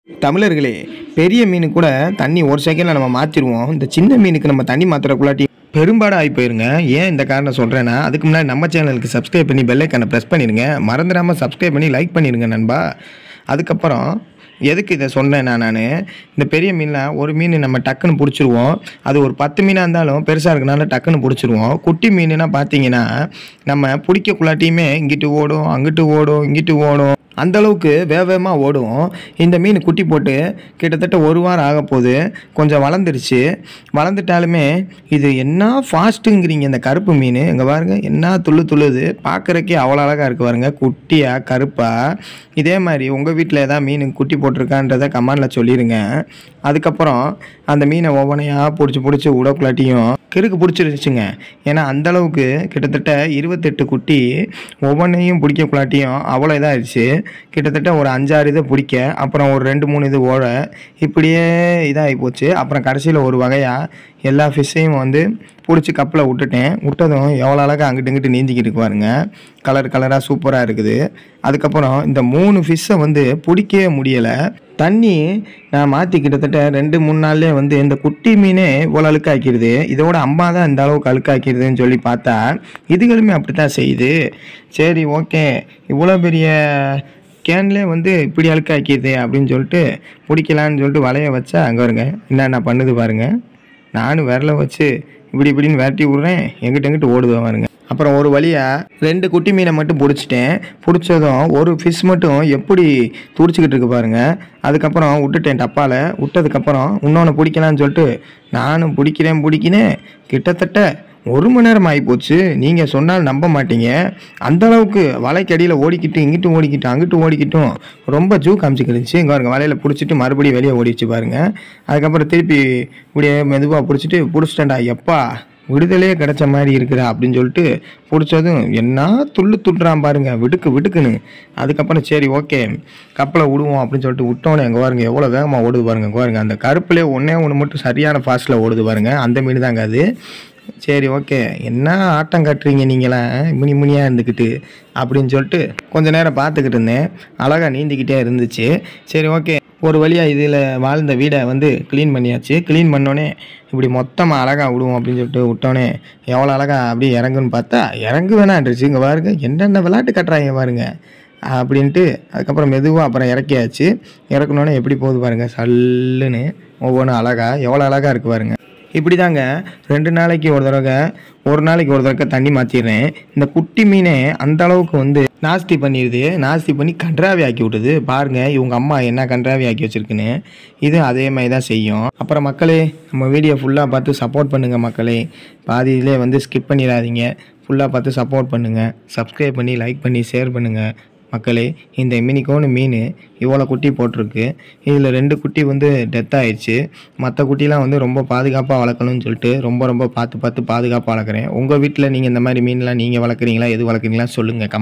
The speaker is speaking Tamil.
தமிழர்களே, பெரிய மீன் கூட தண்ணி ஒரு செகண்டில் நம்ம மாற்றிடுவோம். இந்த சின்ன மீனுக்கு நம்ம தண்ணி மாற்றுறக்குள்ளாட்டி பெரும்பாடு ஆகி போயிருங்க. ஏன் இந்த காரணம் சொல்கிறேன்னா, அதுக்கு முன்னாடி நம்ம சேனலுக்கு சப்ஸ்கிரைப் பண்ணி பெல் ஐக்கானை ப்ரெஸ் பண்ணிடுங்க. மறந்துடாமல் சப்ஸ்கிரைப் பண்ணி லைக் பண்ணிடுங்க நண்பா. அதுக்கப்புறம் எதுக்கு இதை சொன்னேன்னா, இந்த பெரிய மீனில் ஒரு மீன் நம்ம டக்குன்னு பிடிச்சிருவோம். அது ஒரு 10 மீனாக இருந்தாலும் பெருசாக இருக்கனால டக்குன்னு பிடிச்சிருவோம். குட்டி மீனுன்னா பார்த்தீங்கன்னா, நம்ம பிடிக்கக்குள்ளாட்டியுமே இங்கிட்டு ஓடும், அங்கிட்டு ஓடும், இங்கிட்டு ஓடும். அந்தளவுக்கு வேகமாக ஓடும். இந்த மீன் குட்டி போட்டு கிட்டத்தட்ட 1 வாரம் ஆக போகுது. கொஞ்சம் வளர்ந்துருச்சு. வளர்ந்துட்டாலுமே இது என்ன ஃபாஸ்ட்டுங்கிறீங்க இந்த கருப்பு மீன். இங்கே பாருங்கள், என்ன துள்ளுது. பார்க்குறக்கே அவ்வளோ அழகாக இருக்குது பாருங்க, குட்டியாக கருப்பாக. இதே மாதிரி உங்கள் வீட்டில் ஏதாவது மீன் குட்டி போட்டிருக்கான்றதை கமெண்டில் சொல்லிடுங்க. அதுக்கப்புறம் அந்த மீனை ஒவ்வொன்றையாக பிடிச்சி விடக்குள்ளாட்டியும் கிறுக்கு பிடிச்சிருச்சுங்க. ஏன்னா அந்தளவுக்கு கிட்டத்தட்ட 28 குட்டி ஒவ்வொன்றையும் பிடிக்கக்குள்ளாட்டியும் அவ்வளோ இதாகிடுச்சு. கிட்டத்தட்ட ஒரு 5-6 இதை பிடிக்க, அப்புறம் ஒரு 2-3 இது ஓட, இப்படியே இதாகி போச்சு. அப்புறம் கடைசியில் ஒரு வகையாக எல்லா ஃபிஷ்ஷையும் பிடிச்சி கப்பில் விட்டதும் எவ்வளோ அழகாக அங்கிட்டு இங்கிட்டு நீந்திக்கிட்டு பாருங்க. கலராக சூப்பராக இருக்குது. அதுக்கப்புறம் இந்த 3 ஃபிஷ்ஷை பிடிக்கவே முடியலை. தண்ணி நான் மாற்றி கிட்டத்தட்ட 2-3 நாள்லேயே இந்த குட்டி மீனே இவ்வளோ அழுக்காக்கிடுது. இதோட அம்மா தான் இந்த அளவுக்கு அழுக்காக்கிடுதுன்னு சொல்லி பார்த்தா இதுகளுமே அப்படி தான் செய்யுது. சரி, ஓகே, இவ்வளோ பெரிய கேன்லேயே இப்படி அழுக்காக்கிடுது அப்படின்னு சொல்லிட்டு பிடிக்கலான்னு சொல்லிட்டு வலைய வச்சா அங்கே வருங்க என்னென்ன பண்ணுது பாருங்கள். நானும் விரலை வச்சு இப்படின்னு விரட்டி விட்றேன், எங்கிட்ட ஓடுது பாருங்க. அப்புறம் ஒரு வழியாக 2 குட்டி மீனை மட்டும் பிடிச்சதும் ஒரு ஃபிஷ் மட்டும் எப்படி துடிச்சிக்கிட்டு இருக்கு பாருங்கள். அதுக்கப்புறம் விட்டுட்டேன் டப்பாவில். விட்டதுக்கப்புறம் இன்னொன்று பிடிக்கலான்னு சொல்லிட்டு நானும் பிடிக்கிறேன். கிட்டத்தட்ட 1 மணி நேரம் ஆகிப்போச்சு. நீங்கள் சொன்னால் நம்ப மாட்டீங்க. அந்தளவுக்கு வலைக்கடியில் ஓடிக்கிட்டு இங்கிட்டு ஓடிக்கிட்டு அங்கிட்டு ஓடிக்கிட்டும் ரொம்ப ஜூ காமிச்சிக்கிடுச்சு. இங்கே பாருங்க, வலையில் பிடிச்சிட்டு மறுபடியும் வெளியே ஓடிச்சு பாருங்கள். அதுக்கப்புறம் திருப்பி இப்படியே மெதுவாக பிடிச்சிட்டேன்டா, எப்பா விடுதலையே கிடச்ச மாதிரி இருக்குதா அப்படின்னு சொல்லிட்டு பிடிச்சதும் என்ன துள்ளுறான் பாருங்க, விடுக்குன்னு. அதுக்கப்புறம் சரி, ஓகே, கப்பலை விடுவோம் அப்படின்னு சொல்லிட்டு விட்டோன்னே எங்கே பாருங்க எவ்வளோ வேகமாக ஓடுது பாருங்க. பாருங்க, அந்த கருப்புலேயே ஒன்று மட்டும் சரியான ஃபாஸ்ட்டில் ஓடுது பாருங்க. அந்த மீன் தாங்க அது. சரி, ஓகே, என்ன ஆட்டம் கட்டுறீங்க நீங்களாம் முனியாக இருந்துக்கிட்டு அப்படின்னு சொல்லிட்டு கொஞ்சம் நேரம் பார்த்துக்கிட்டு இருந்தேன். அழகாக நீந்திக்கிட்டே இருந்துச்சு. சரி, ஓகே, ஒரு வழியாக இதில் வாழ்ந்த வீடை க்ளீன் பண்ணியாச்சு. க்ளீன் பண்ணோன்னே இப்படி மொத்தமாக அழகாக விடுவோம் அப்படின்னு சொல்லிட்டு விட்டோன்னே எவ்வளோ அழகாக அப்படியே இறங்குன்னு பார்த்தா இறங்கு வேணான்றுச்சு. இங்கே பாருங்க, என்னென்ன விளையாட்டு கட்டுறாங்க பாருங்க அப்படின்ட்டு. அதுக்கப்புறம் மெதுவாக அப்புறம் இறக்கியாச்சு. இறக்குனோன்னே எப்படி போகுது பாருங்கள், சல்லுன்னு ஒவ்வொன்றும் அழகாக எவ்வளோ அழகாக இருக்குது பாருங்க. இப்படி தாங்க 2 நாளைக்கு ஒரு தடவை தண்ணி மாற்றிடுறேன். இந்த குட்டி மீனே அந்த அளவுக்கு நாஸ்தி பண்ணிடுது. நாஸ்தி பண்ணி கன்றாவி ஆக்கி விட்டுது பாருங்கள். இவங்க அம்மா என்ன கன்றாவி ஆக்கி வச்சுருக்குன்னு இது அதே மாதிரி தான் செய்யும். அப்புறம் மக்களே, நம்ம வீடியோ ஃபுல்லாக பார்த்து சப்போர்ட் பண்ணுங்கள் மக்களே. பாதியிலே ஸ்கிப் பண்ணிடாதீங்க. ஃபுல்லாக பார்த்து சப்போர்ட் பண்ணுங்கள். சப்ஸ்கிரைப் பண்ணி லைக் பண்ணி ஷேர் பண்ணுங்கள் மக்களே. இந்த மினிக்கோன்னு மீன் இவ்வளோ குட்டி போட்டிருக்கு. இதில் 2 குட்டி டெத் ஆயிடுச்சு. மற்ற குட்டிலாம் ரொம்ப பாதுகாப்பாக வளர்க்கணும்னு சொல்லிட்டு ரொம்ப பார்த்து பாதுகாப்பாக வளர்க்குறேன். உங்கள் வீட்டில் நீங்கள் இந்த மாதிரி மீன்லாம் நீங்கள் வளர்க்குறீங்களா, எது வளர்க்குறீங்களா சொல்லுங்கள்.